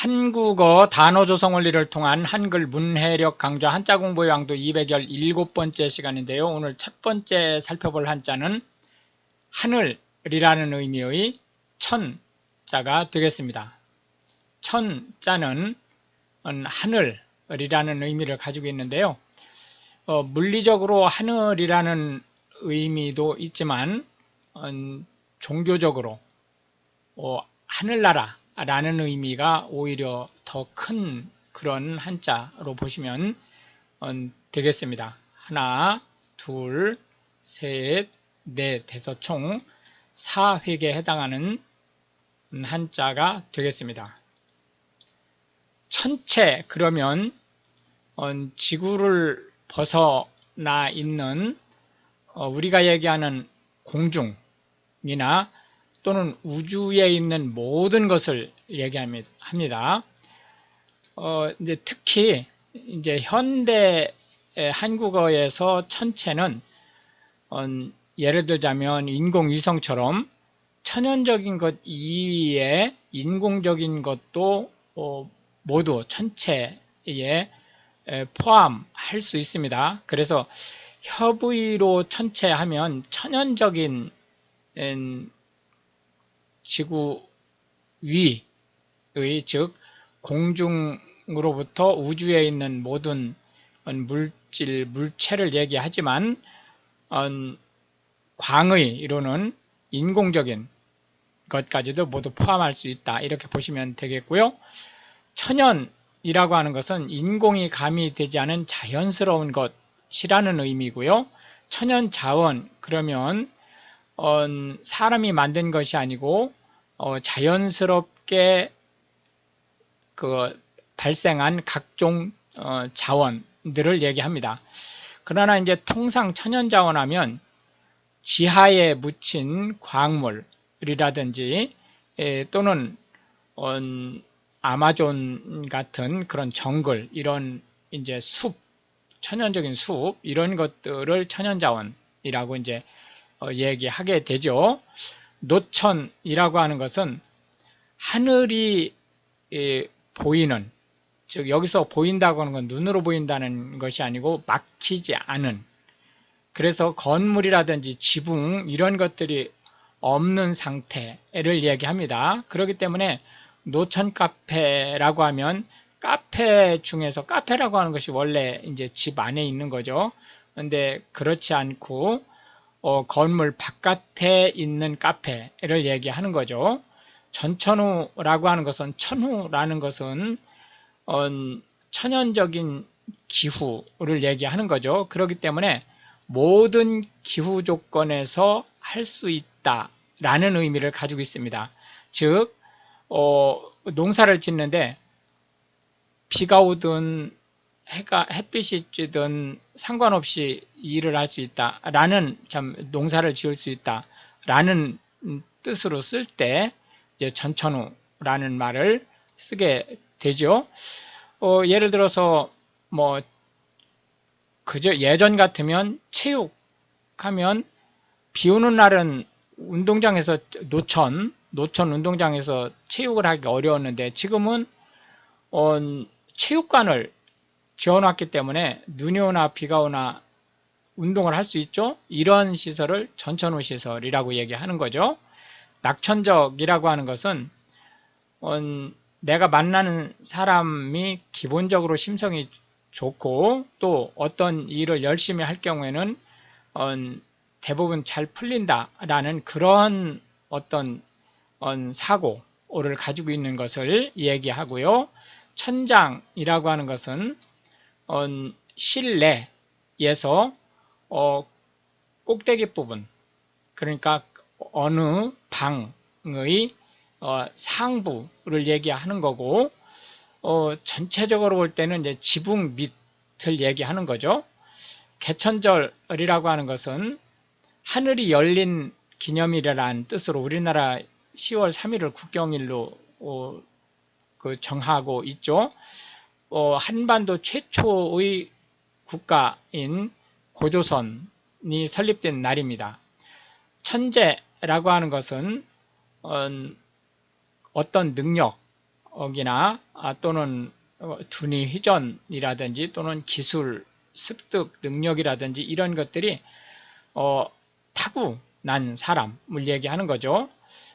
한국어 단어 조성 원리를 통한 한글 문해력 강좌 한자 공부의 왕도 217번째 시간인데요. 오늘 첫 번째 살펴볼 한자는 하늘이라는 의미의 천자가 되겠습니다. 천자는 하늘이라는 의미를 가지고 있는데요. 물리적으로 하늘이라는 의미도 있지만 종교적으로 하늘나라라는 의미가 오히려 더 큰 그런 한자로 보시면 되겠습니다. 하나, 둘, 셋, 넷 해서 총 4획에 해당하는 한자가 되겠습니다. 천체 그러면 지구를 벗어나 있는 우리가 얘기하는 공중이나 또는 우주에 있는 모든 것을 얘기합니다. 이제 특히 이제 현대 한국어에서 천체는 예를 들자면 인공위성처럼 천연적인 것 이외에 인공적인 것도 모두 천체에 포함할 수 있습니다. 그래서 협의로 천체하면 천연적인 지구 위의, 즉 공중으로부터 우주에 있는 모든 물체를 얘기하지만 광의 이론은 인공적인 것까지도 모두 포함할 수 있다. 이렇게 보시면 되겠고요. 천연이라고 하는 것은 인공이 가미되지 않은 자연스러운 것이라는 의미고요. 천연자원 그러면 사람이 만든 것이 아니고 자연스럽게 발생한 각종 자원들을 얘기합니다. 그러나 이제 통상 천연자원 하면 지하에 묻힌 광물이라든지 또는 아마존 같은 그런 정글, 이런 이제 숲, 천연적인 숲, 이런 것들을 천연자원이라고 이제 얘기하게 되죠. 노천이라고 하는 것은 하늘이 보이는, 즉 여기서 보인다고 하는 건 눈으로 보인다는 것이 아니고 막히지 않은, 그래서 건물이라든지 지붕 이런 것들이 없는 상태를 얘기합니다. 그렇기 때문에 노천 카페라고 하면 카페 중에서 카페라고 하는 것이 원래 이제 집 안에 있는 거죠. 근데 그렇지 않고 건물 바깥에 있는 카페를 얘기하는 거죠. 전천후라고 하는 것은, 천후라는 것은 천연적인 기후를 얘기하는 거죠. 그렇기 때문에 모든 기후 조건에서 할 수 있다라는 의미를 가지고 있습니다. 즉 농사를 짓는데 비가 오든 햇빛이 쬐든 상관없이 일을 할 수 있다라는, 농사를 지을 수 있다라는 뜻으로 쓸 때 이제 전천후라는 말을 쓰게 되죠. 예를 들어서 뭐 그저 예전 같으면 체육하면 비 오는 날은 운동장에서 노천 운동장에서 체육을 하기 어려웠는데 지금은 체육관을 지어놨기 때문에 눈이 오나 비가 오나 운동을 할 수 있죠. 이런 시설을 전천후 시설이라고 얘기하는 거죠. 낙천적이라고 하는 것은 내가 만나는 사람이 기본적으로 심성이 좋고 또 어떤 일을 열심히 할 경우에는 대부분 잘 풀린다라는 그런 어떤 사고를 가지고 있는 것을 얘기하고요. 천장이라고 하는 것은 실내에서 꼭대기 부분, 그러니까 어느 방의 상부를 얘기하는 거고, 전체적으로 볼 때는 이제 지붕 밑을 얘기하는 거죠. 개천절이라고 하는 것은 하늘이 열린 기념일이라는 뜻으로 우리나라 10월 3일을 국경일로 정하고 있죠. 한반도 최초의 국가인 고조선이 설립된 날입니다. 천재라고 하는 것은 어떤 능력, 능력이나 또는 두뇌 회전이라든지 또는 기술, 습득 능력이라든지 이런 것들이 타고난 사람을 얘기하는 거죠.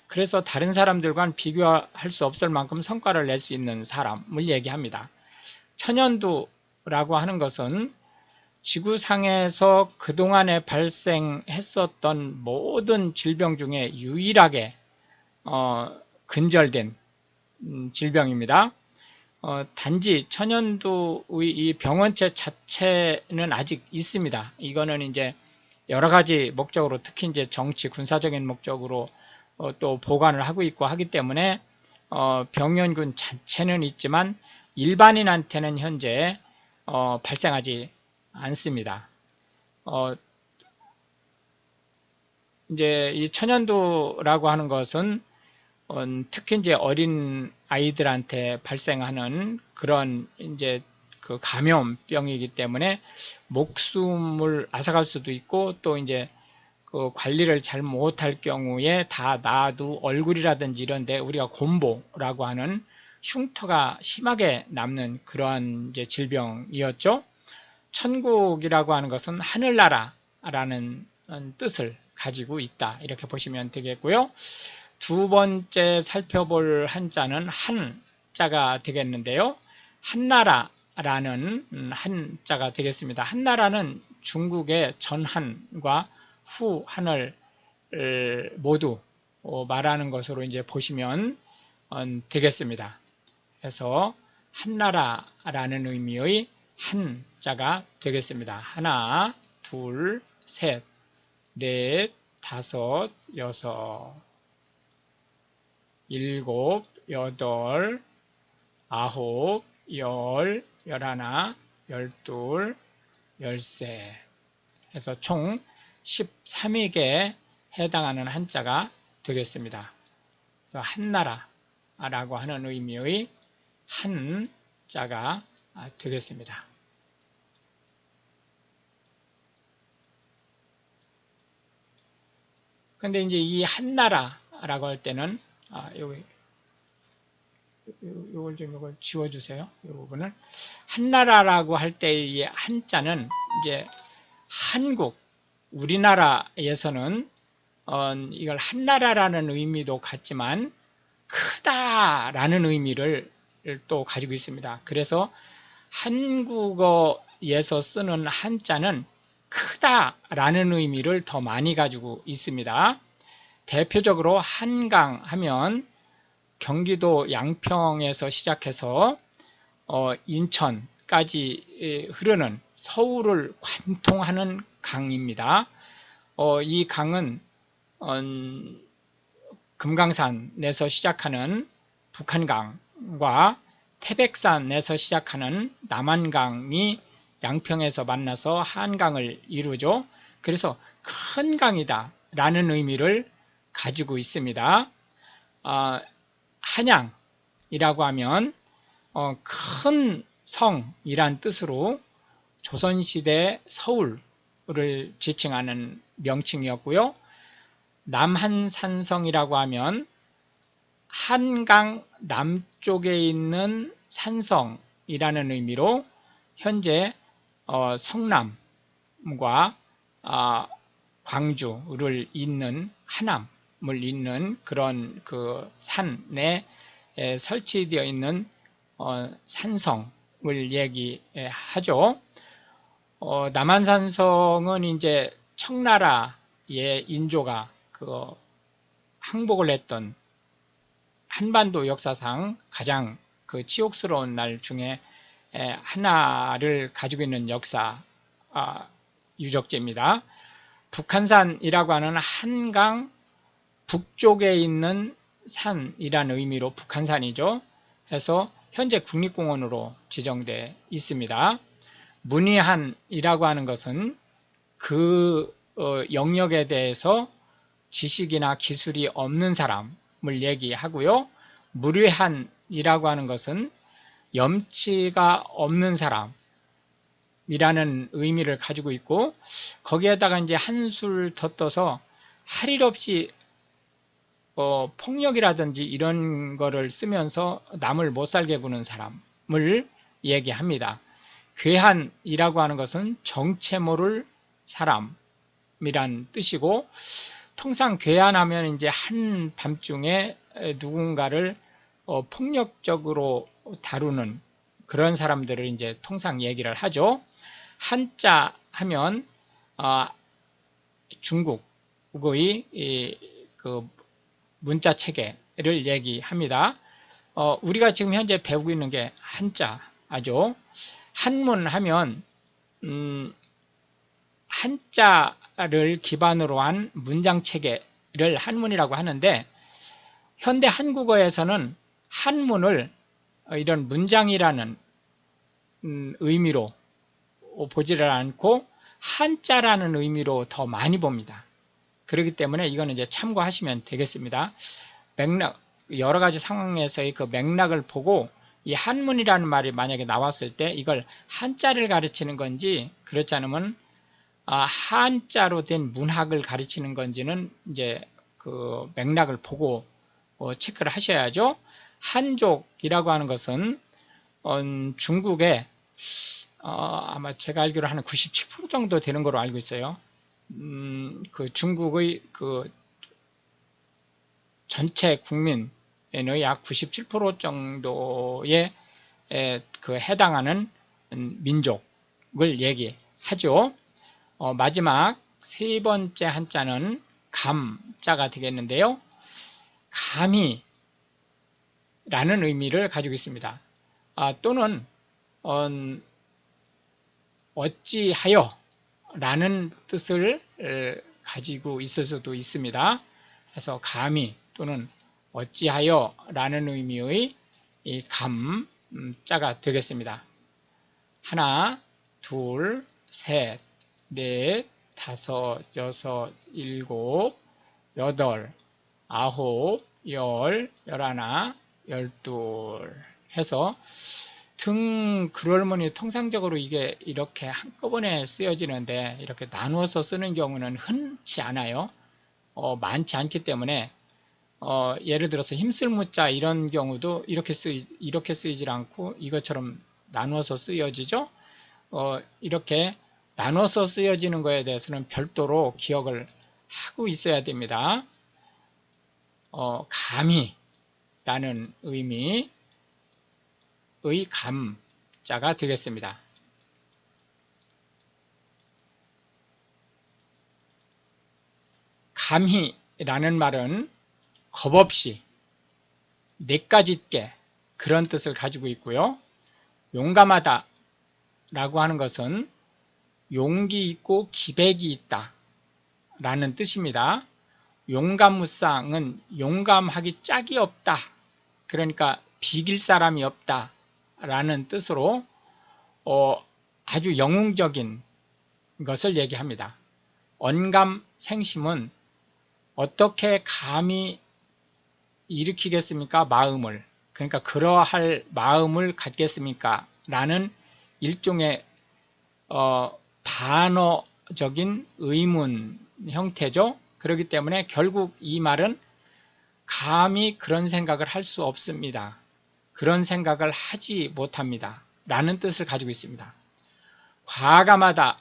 그래서 다른 사람들과는 비교할 수 없을 만큼 성과를 낼 수 있는 사람을 얘기합니다. 천연두라고 하는 것은 지구상에서 그동안에 발생했었던 모든 질병 중에 유일하게 근절된 질병입니다. 단지 천연두의 이 병원체 자체는 아직 있습니다. 이거는 이제 여러 가지 목적으로, 특히 이제 정치, 군사적인 목적으로 또 보관을 하고 있고 하기 때문에 병원균 자체는 있지만 일반인한테는 현재 발생하지 않습니다. 이제 이 천연두라고 하는 것은 특히 이제 어린 아이들한테 발생하는 그런 이제 그 감염병이기 때문에 목숨을 앗아갈 수도 있고, 또 이제 그 관리를 잘 못할 경우에 다 놔도 얼굴이라든지 이런데 우리가 곰보라고 하는 흉터가 심하게 남는 그러한 이제 질병이었죠. 천국이라고 하는 것은 하늘나라라는 뜻을 가지고 있다, 이렇게 보시면 되겠고요. 두 번째 살펴볼 한자는 한자가 되겠는데요. 한나라라는 한자가 되겠습니다. 한나라는 중국의 전한과 후한을 모두 말하는 것으로 이제 보시면 되겠습니다. 그래서 한나라라는 의미의 한자가 되겠습니다. 하나, 둘, 셋, 넷, 다섯, 여섯, 일곱, 여덟, 아홉, 열, 열하나, 열둘, 열세 해서 총 13위에 해당하는 한자가 되겠습니다. 한나라라고 하는 의미의 한자가 되겠습니다. 근데 이제 이 한나라라고 할 때는 요걸 좀 이걸 지워주세요. 이 부분을 한나라라고 할 때의 한자는 이제 한국, 우리나라에서는 이걸 한나라라는 의미도 같지만 크다라는 의미를 또 가지고 있습니다. 그래서 한국어에서 쓰는 한자는 크다라는 의미를 더 많이 가지고 있습니다. 대표적으로 한강 하면 경기도 양평에서 시작해서 인천까지 흐르는 서울을 관통하는 강입니다. 이 강은 금강산에서 시작하는 북한강과 태백산에서 시작하는 남한강이 양평에서 만나서 한강을 이루죠. 그래서 큰 강이다 라는 의미를 가지고 있습니다. 한양이라고 하면 큰 성이란 뜻으로 조선시대 서울을 지칭하는 명칭이었고요. 남한산성이라고 하면 한강 남쪽에 있는 산성이라는 의미로 현재 성남과 광주를 잇는 하남을 잇는 그런 그 산에 설치되어 있는 산성을 얘기하죠. 남한산성은 이제 청나라의 인조가 그 항복을 했던 한반도 역사상 가장 그 치욕스러운 날 중에 하나를 가지고 있는 역사 유적지입니다. 북한산이라고 하는 한강 북쪽에 있는 산이라는 의미로 북한산이죠. 해서 현재 국립공원으로 지정되어 있습니다. 문의한이라고 하는 것은 그 영역에 대해서 지식이나 기술이 없는 사람을 얘기하고요. 무례한이라고 하는 것은 염치가 없는 사람이라는 의미를 가지고 있고, 거기에다가 이제 한술 덧떠서 할 일 없이 폭력이라든지 이런 거를 쓰면서 남을 못 살게 구는 사람을 얘기합니다. 괴한이라고 하는 것은 정체 모를 사람이란 뜻이고, 통상 괴한하면 이제 한밤중에 누군가를 폭력적으로 다루는 그런 사람들을 이제 통상 얘기를 하죠. 한자 하면 중국의 그 문자 체계를 얘기합니다. 우리가 지금 현재 배우고 있는 게 한자죠. 한문 하면 한자를 기반으로 한 문장 체계를 한문이라고 하는데, 현대 한국어에서는 한문을 이런 문장이라는 의미로 보지를 않고 한자라는 의미로 더 많이 봅니다. 그렇기 때문에 이거는 이제 참고하시면 되겠습니다. 맥락, 여러 가지 상황에서의 그 맥락을 보고 이 한문이라는 말이 만약에 나왔을 때 이걸 한자를 가르치는 건지, 그렇지 않으면 한자로 된 문학을 가르치는 건지는 이제 그 맥락을 보고 체크를 하셔야죠. 한족이라고 하는 것은 중국에 아마 제가 알기로 한 97% 정도 되는 걸로 알고 있어요. 그 중국의 그 전체 국민의 약 97% 정도에 그 해당하는 민족을 얘기하죠. 마지막 세 번째 한자는 감자가 되겠는데요. 감히 라는 의미를 가지고 있습니다. 또는 어찌하여 라는 뜻을 가지고 있을 수도 있습니다. 그래서 감히 또는 어찌하여 라는 의미의 이 감자가 되겠습니다. 하나, 둘, 셋, 넷, 다섯, 여섯, 일곱, 여덟, 아홉, 열, 열하나, 열둘 해서 글월문이 통상적으로 이게 이렇게 한꺼번에 쓰여지는데 이렇게 나누어서 쓰는 경우는 흔치 않아요. 많지 않기 때문에 예를 들어서 힘쓸 무자 이런 경우도 이렇게 쓰이질 않고 이것처럼 나누어서 쓰여지죠. 이렇게 나눠서 쓰여지는 것에 대해서는 별도로 기억을 하고 있어야 됩니다. 감히 라는 의미의 감자가 되겠습니다. 감히라는 말은 겁없이, 내까짓게 그런 뜻을 가지고 있고요. 용감하다 라고 하는 것은 용기 있고 기백이 있다 라는 뜻입니다. 용감무쌍은 용감하기 짝이 없다, 그러니까 비길 사람이 없다 라는 뜻으로 아주 영웅적인 것을 얘기합니다. 언감생심은 어떻게 감히 일으키겠습니까? 마음을. 그러니까 그러할 마음을 갖겠습니까? 라는 일종의 반어적인 의문 형태죠. 그렇기 때문에 결국 이 말은 감히 그런 생각을 할 수 없습니다. 그런 생각을 하지 못합니다. 라는 뜻을 가지고 있습니다. 과감하다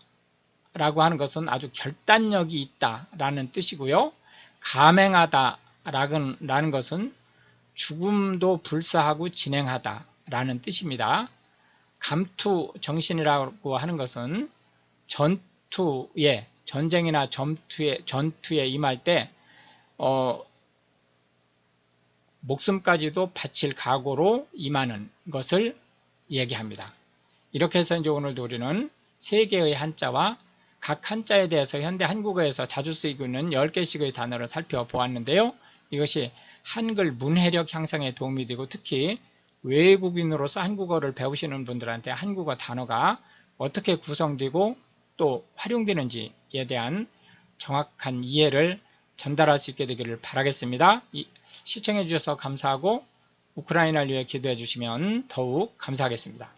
라고 하는 것은 아주 결단력이 있다 라는 뜻이고요. 감행하다 라는 것은 죽음도 불사하고 진행하다 라는 뜻입니다. 감투 정신이라고 하는 것은 전쟁이나 전투에 임할 때 목숨까지도 바칠 각오로 임하는 것을 얘기합니다. 이렇게 해서 이제 오늘도 우리는 세 개의 한자와 각 한자에 대해서 현대 한국어에서 자주 쓰이고 있는 10개씩의 단어를 살펴보았는데요. 이것이 한글 문해력 향상에 도움이 되고, 특히 외국인으로서 한국어를 배우시는 분들한테 한국어 단어가 어떻게 구성되고 또 활용되는지에 대한 정확한 이해를 전달할 수 있게 되기를 바라겠습니다. 시청해 주셔서 감사하고 우크라이나를 위해 기도해 주시면 더욱 감사하겠습니다.